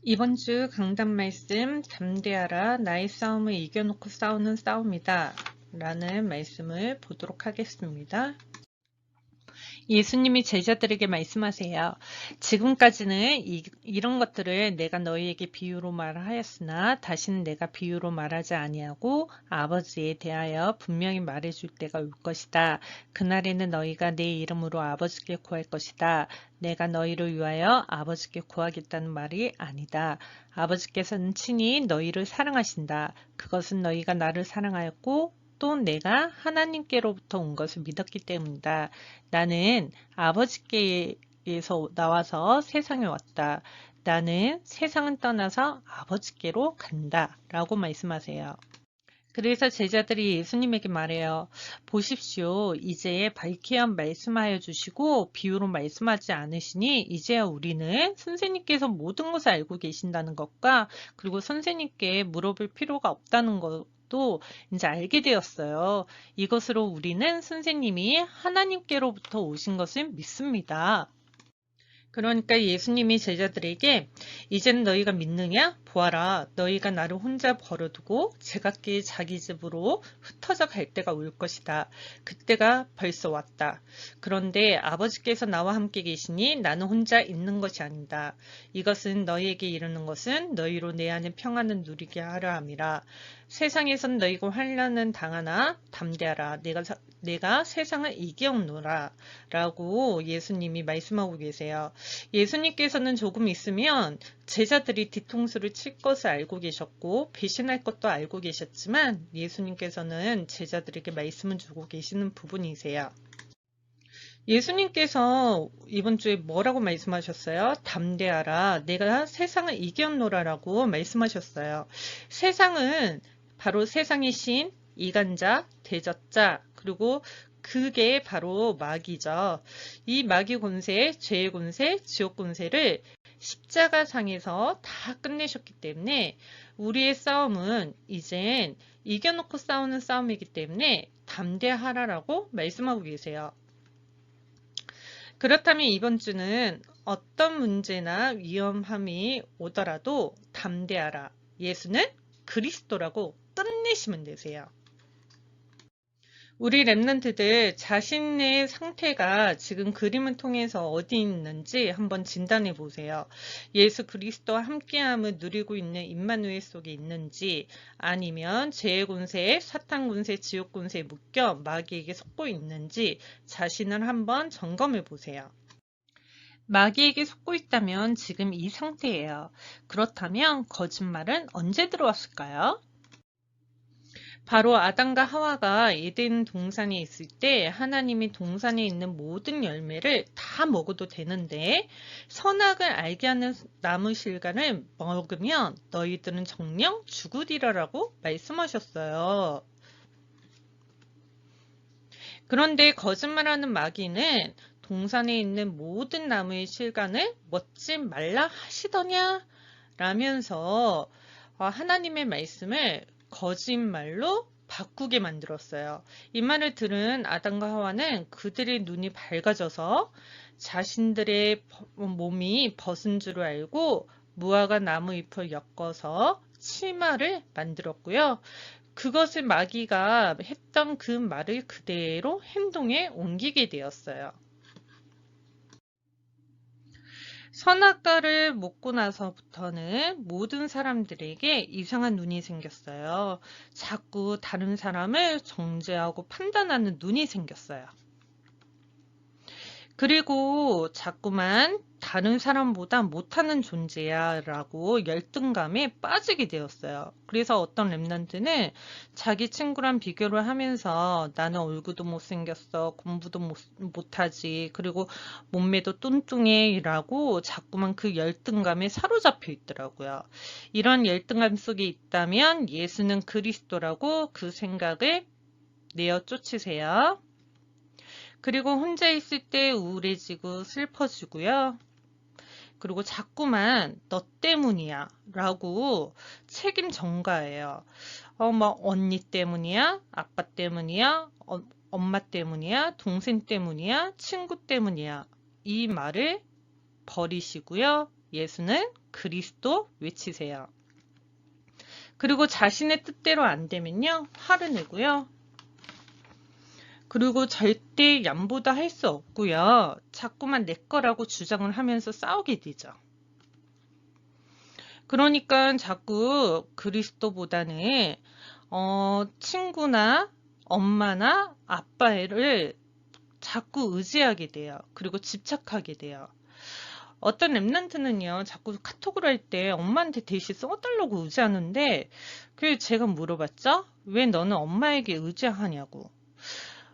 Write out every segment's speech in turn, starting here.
이번 주 강단 말씀 담대하라 나의 싸움을 이겨놓고 싸우는 싸움이다 라는 말씀을 보도록 하겠습니다. 예수님이 제자들에게 말씀하세요. 지금까지는 이런 것들을 내가 너희에게 비유로 말하였으나 다시는 내가 비유로 말하지 아니하고 아버지에 대하여 분명히 말해줄 때가 올 것이다. 그날에는 너희가 내 이름으로 아버지께 구할 것이다. 내가 너희를 위하여 아버지께 구하겠다는 말이 아니다. 아버지께서는 친히 너희를 사랑하신다. 그것은 너희가 나를 사랑하였고 또 내가 하나님께로부터 온 것을 믿었기 때문이다. 나는 아버지께서 나와서 세상에 왔다. 나는 세상은 떠나서 아버지께로 간다. 라고 말씀하세요. 그래서 제자들이 예수님에게 말해요. 보십시오. 이제 밝히 말씀하여 주시고 비유로 말씀하지 않으시니 이제야 우리는 선생님께서 모든 것을 알고 계신다는 것과 그리고 선생님께 물어볼 필요가 없다는 것도 이제 알게 되었어요. 이것으로 우리는 선생님이 하나님께로부터 오신 것을 믿습니다. 그러니까 예수님이 제자들에게 이제는 너희가 믿느냐? 보아라. 너희가 나를 혼자 버려두고 제각기 자기 집으로 흩어져 갈 때가 올 것이다. 그때가 벌써 왔다. 그런데 아버지께서 나와 함께 계시니 나는 혼자 있는 것이 아니다. 이것은 너희에게 이르는 것은 너희로 내 안에 평안을 누리게 하려 함이라. 세상에선 너희가 환난은 당하나 담대하라. 내가 세상을 이겨오노라. 라고 예수님이 말씀하고 계세요. 예수님께서는 조금 있으면 제자들이 뒤통수를 칠 것을 알고 계셨고 배신할 것도 알고 계셨지만 예수님께서는 제자들에게 말씀을 주고 계시는 부분이세요. 예수님께서 이번 주에 뭐라고 말씀하셨어요? 담대하라. 내가 세상을 이겨노라라고 말씀하셨어요. 세상은 바로 세상의 신, 이간자, 대적자, 그리고 그게 바로 마귀죠. 이 마귀 권세, 죄의 권세, 지옥 권세를 십자가상에서 다 끝내셨기 때문에 우리의 싸움은 이젠 이겨놓고 싸우는 싸움이기 때문에 담대하라라고 말씀하고 계세요. 그렇다면 이번 주는 어떤 문제나 위험함이 오더라도 담대하라. 예수는 그리스도라고 끝내시면 되세요. 우리 랩런트들 자신의 상태가 지금 그림을 통해서 어디 있는지 한번 진단해 보세요. 예수 그리스도와 함께함을 누리고 있는 임마누엘 속에 있는지 아니면 죄의 권세, 사탄 권세, 지옥 권세에 묶여 마귀에게 속고 있는지 자신을 한번 점검해 보세요. 마귀에게 속고 있다면 지금 이 상태예요. 그렇다면 거짓말은 언제 들어왔을까요? 바로 아담과 하와가 에덴 동산에 있을 때 하나님이 동산에 있는 모든 열매를 다 먹어도 되는데 선악을 알게 하는 나무 실과를 먹으면 너희들은 정령 죽으리라라고 말씀하셨어요. 그런데 거짓말하는 마귀는 동산에 있는 모든 나무의 실과를 먹지 말라 하시더냐? 라면서 하나님의 말씀을 거짓말로 바꾸게 만들었어요. 이 말을 들은 아담과 하와는 그들의 눈이 밝아져서 자신들의 몸이 벗은 줄 알고 무화과 나무 잎을 엮어서 치마를 만들었고요. 그것을 마귀가 했던 그 말을 그대로 행동에 옮기게 되었어요. 선악과를 먹고 나서부터는 모든 사람들에게 이상한 눈이 생겼어요. 자꾸 다른 사람을 정죄하고 판단하는 눈이 생겼어요. 그리고 자꾸만 다른 사람보다 못하는 존재야 라고 열등감에 빠지게 되었어요. 그래서 어떤 랩런트는 자기 친구랑 비교를 하면서 나는 얼굴도 못생겼어, 공부도 못하지, 그리고 몸매도 뚱뚱해 라고 자꾸만 그 열등감에 사로잡혀 있더라고요. 이런 열등감 속에 있다면 예수는 그리스도라고 그 생각을 내어 쫓으세요. 그리고 혼자 있을 때 우울해지고 슬퍼지고요. 그리고 자꾸만 너 때문이야 라고 책임 전가해요. 뭐 언니 때문이야, 아빠 때문이야, 엄마 때문이야, 동생 때문이야, 친구 때문이야. 이 말을 버리시고요. 예수는 그리스도 외치세요. 그리고 자신의 뜻대로 안 되면요, 화를 내고요. 그리고 절대 양보도 할 수 없고요. 자꾸만 내 거라고 주장을 하면서 싸우게 되죠. 그러니까 자꾸 그리스도보다는 친구나 엄마나 아빠를 자꾸 의지하게 돼요. 그리고 집착하게 돼요. 어떤 랩런트는요, 자꾸 카톡을 할 때 엄마한테 대신 써달라고 의지하는데, 그 제가 물어봤죠? 왜 너는 엄마에게 의지하냐고.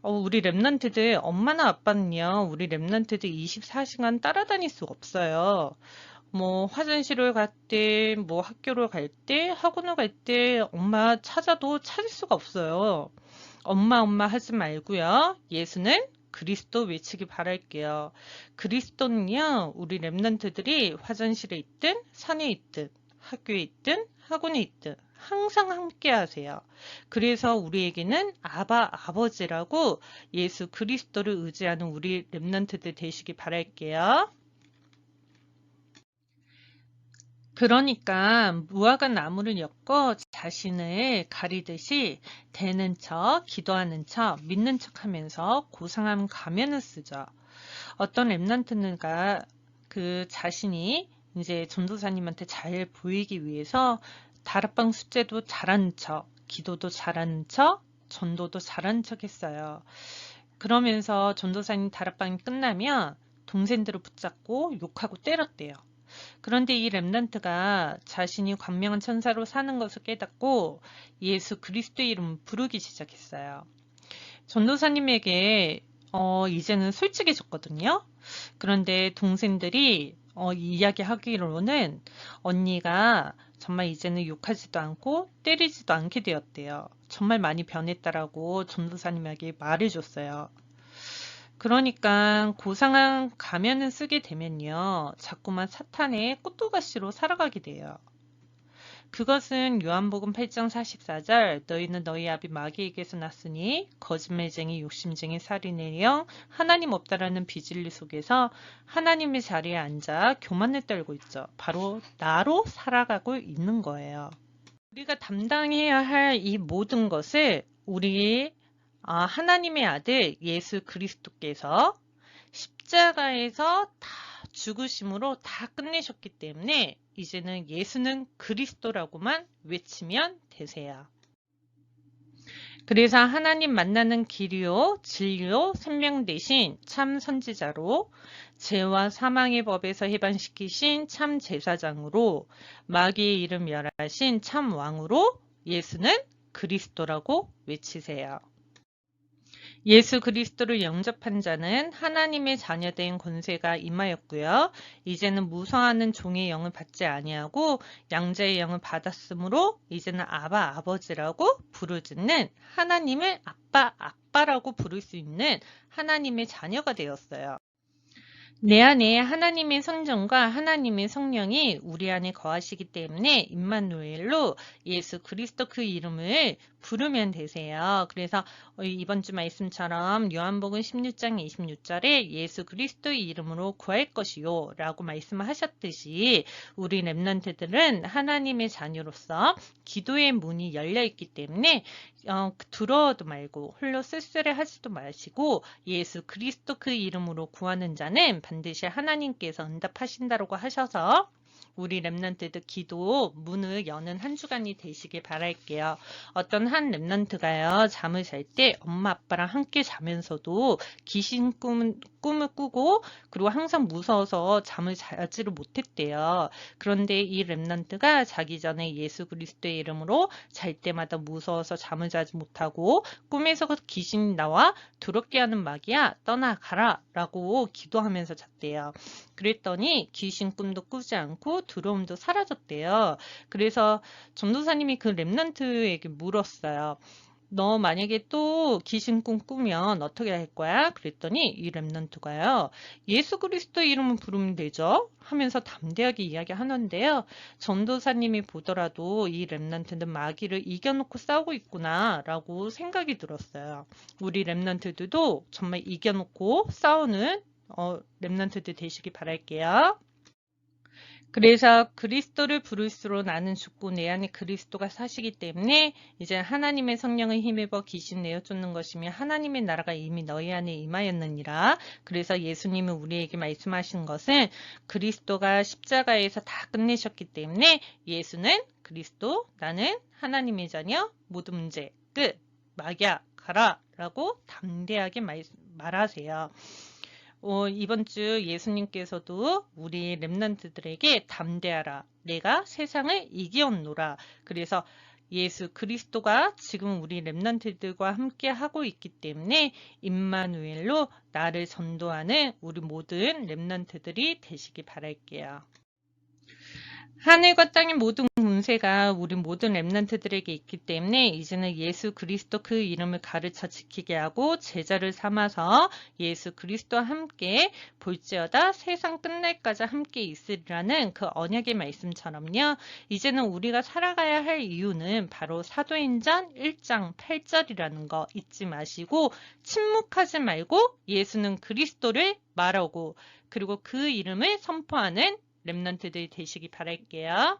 우리 랩런트들, 엄마나 아빠는요, 우리 랩런트들 24시간 따라다닐 수가 없어요. 뭐 화장실을 갈 때, 뭐 학교를 갈 때, 학원을 갈 때 엄마 찾아도 찾을 수가 없어요. 엄마 하지 말고요. 예수는 그리스도 외치기 바랄게요. 그리스도는요, 우리 랩런트들이 화장실에 있든 산에 있든 학교에 있든 학원에 있든 항상 함께 하세요. 그래서 우리에게는 아버지라고 예수 그리스도를 의지하는 우리 랩런트들 되시기 바랄게요. 그러니까 무화과 나무를 엮고 자신을 가리듯이 되는 척, 기도하는 척, 믿는 척 하면서 고상한 가면을 쓰죠. 어떤 랩런트가 그 자신이 이제 전도사님한테 잘 보이기 위해서 다락방 숙제도 잘하는 척, 기도도 잘하는 척, 전도도 잘하는 척 했어요. 그러면서 전도사님 다락방이 끝나면 동생들을 붙잡고 욕하고 때렸대요. 그런데 이 렘넌트가 자신이 광명한 천사로 사는 것을 깨닫고 예수 그리스도의 이름 부르기 시작했어요. 전도사님에게 이제는 솔직해졌거든요. 그런데 동생들이 이야기하기로는 언니가 정말 이제는 욕하지도 않고 때리지도 않게 되었대요. 정말 많이 변했다라고 전도사님에게 말해줬어요. 그러니까 고상한 가면을 쓰게 되면요. 자꾸만 사탄의 꽃도가시로 살아가게 돼요. 그것은 요한복음 8장 44절 너희는 너희 아비 마귀에게서 났으니 거짓말쟁이 욕심쟁이 살인의 영 하나님 없다라는 비진리 속에서 하나님의 자리에 앉아 교만을 떨고 있죠. 바로 나로 살아가고 있는 거예요. 우리가 담당해야 할 이 모든 것을 우리 하나님의 아들 예수 그리스도께서 십자가에서 다 죽으심으로 다 끝내셨기 때문에 이제는 예수는 그리스도라고만 외치면 되세요. 그래서 하나님 만나는 길이요, 진리요, 생명 되신 참 선지자로 죄와 사망의 법에서 해방시키신 참 제사장으로 마귀의 이름 멸하신 참 왕으로 예수는 그리스도라고 외치세요. 예수 그리스도를 영접한 자는 하나님의 자녀된 권세가 임하였고요. 이제는 무서워하는 종의 영을 받지 아니하고 양자의 영을 받았으므로 이제는 아버지라고 부르짖는 하나님을 아빠라고 부를 수 있는 하나님의 자녀가 되었어요. 내 안에 하나님의 성전과 하나님의 성령이 우리 안에 거하시기 때문에 임마누엘로 예수 그리스도 그 이름을 부르면 되세요. 그래서 이번 주 말씀처럼 요한복음 16장 26절에 예수 그리스도의 이름으로 구할 것이요 라고 말씀을 하셨듯이 우리 랩런트들은 하나님의 자녀로서 기도의 문이 열려있기 때문에 두려워도 말고 홀로 쓸쓸해 하지도 마시고 예수 그리스도 그 이름으로 구하는 자는 반드시 하나님께서 응답하신다고 하셔서 우리 랩런트들 기도 문을 여는 한 주간이 되시길 바랄게요. 어떤 한 랩런트가요. 잠을 잘 때 엄마 아빠랑 함께 자면서도 귀신 꿈을 꾸고 그리고 항상 무서워서 잠을 자지를 못했대요. 그런데 이 랩런트가 자기 전에 예수 그리스도의 이름으로 잘 때마다 무서워서 잠을 자지 못하고 꿈에서 귀신이 나와 더럽게 하는 마귀야 떠나가라 라고 기도하면서 잤대요. 그랬더니 귀신 꿈도 꾸지 않고 두려움도 사라졌대요. 그래서 전도사님이 그 랩런트에게 물었어요. 너 만약에 또 귀신 꿈 꾸면 어떻게 할 거야? 그랬더니 이 랩런트가요. 예수 그리스도 이름을 부르면 되죠? 하면서 담대하게 이야기하는데요. 전도사님이 보더라도 이 랩런트는 마귀를 이겨놓고 싸우고 있구나 라고 생각이 들었어요. 우리 랩런트들도 정말 이겨놓고 싸우는 랩런트들 되시기 바랄게요. 그래서 그리스도를 부를수록 나는 죽고 내 안에 그리스도가 사시기 때문에 이제 하나님의 성령을 힘입어 귀신 내어 쫓는 것이며 하나님의 나라가 이미 너희 안에 임하였느니라. 그래서 예수님은 우리에게 말씀하신 것은 그리스도가 십자가에서 다 끝내셨기 때문에 예수는 그리스도, 나는 하나님의 자녀, 모든 문제 끝, 막야 가라 라고 담대하게 말하세요. 이번 주 예수님께서도 우리 렘넌트들에게 담대하라. 내가 세상을 이기었노라. 그래서 예수 그리스도가 지금 우리 렘넌트들과 함께 하고 있기 때문에 임마누엘로 나를 전도하는 우리 모든 렘넌트들이 되시기 바랄게요. 하늘과 땅의 모든 권세가 우리 모든 렘넌트들에게 있기 때문에 이제는 예수 그리스도 그 이름을 가르쳐 지키게 하고 제자를 삼아서 예수 그리스도와 함께 볼지어다 세상 끝날까지 함께 있으리라는 그 언약의 말씀처럼요. 이제는 우리가 살아가야 할 이유는 바로 사도행전 1장 8절이라는 거 잊지 마시고 침묵하지 말고 예수는 그리스도를 말하고 그리고 그 이름을 선포하는 렘넌트들이 되시기 바랄게요.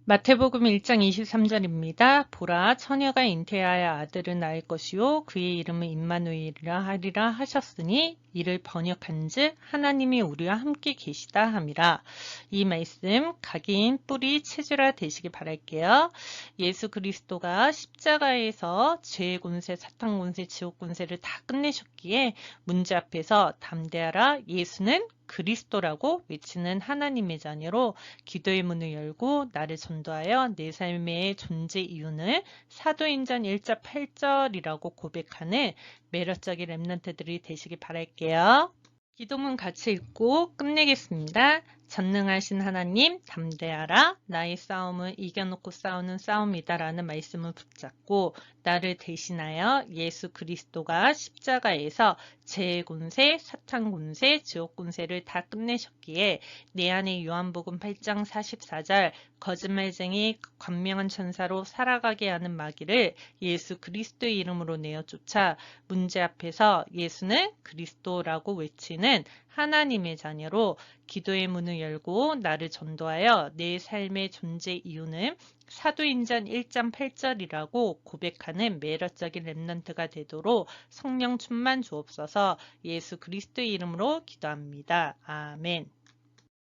마태복음 1장 23절입니다. 보라 처녀가 잉태하여 아들을 낳을 것이요 그의 이름은 임마누엘이라 하리라 하셨으니 이를 번역한즉 하나님이 우리와 함께 계시다 함이라. 이 말씀 각인 뿌리 체질화 되시기 바랄게요. 예수 그리스도가 십자가에서 죄의 권세, 사탄 권세, 지옥 권세를 다 끝내셨기에 문제 앞에서 담대하라. 예수는 그리스도라고 외치는 하나님의 자녀로 기도의 문을 열고 나를 전도하여 내 삶의 존재 이유는 사도행전 1장 8절이라고 고백하는 매력적인 렘넌트들이 되시기 바랄게요. 기도문 같이 읽고 끝내겠습니다. 전능하신 하나님 담대하라. 나의 싸움은 이겨놓고 싸우는 싸움이다 라는 말씀을 붙잡고 나를 대신하여 예수 그리스도가 십자가에서 죄의 권세, 사탄 권세, 지옥 권세를 다 끝내셨기에 내 안에 요한복음 8장 44절 거짓말쟁이 관명한 천사로 살아가게 하는 마귀를 예수 그리스도의 이름으로 내어 쫓아 문제 앞에서 예수는 그리스도라고 외치는 하나님의 자녀로 기도의 문을 열고 나를 전도하여 내 삶의 존재 이유는 사도행전 1장 8절이라고 고백하는 매력적인 렘넌트가 되도록 성령 충만 주옵소서. 예수 그리스도의 이름으로 기도합니다. 아멘.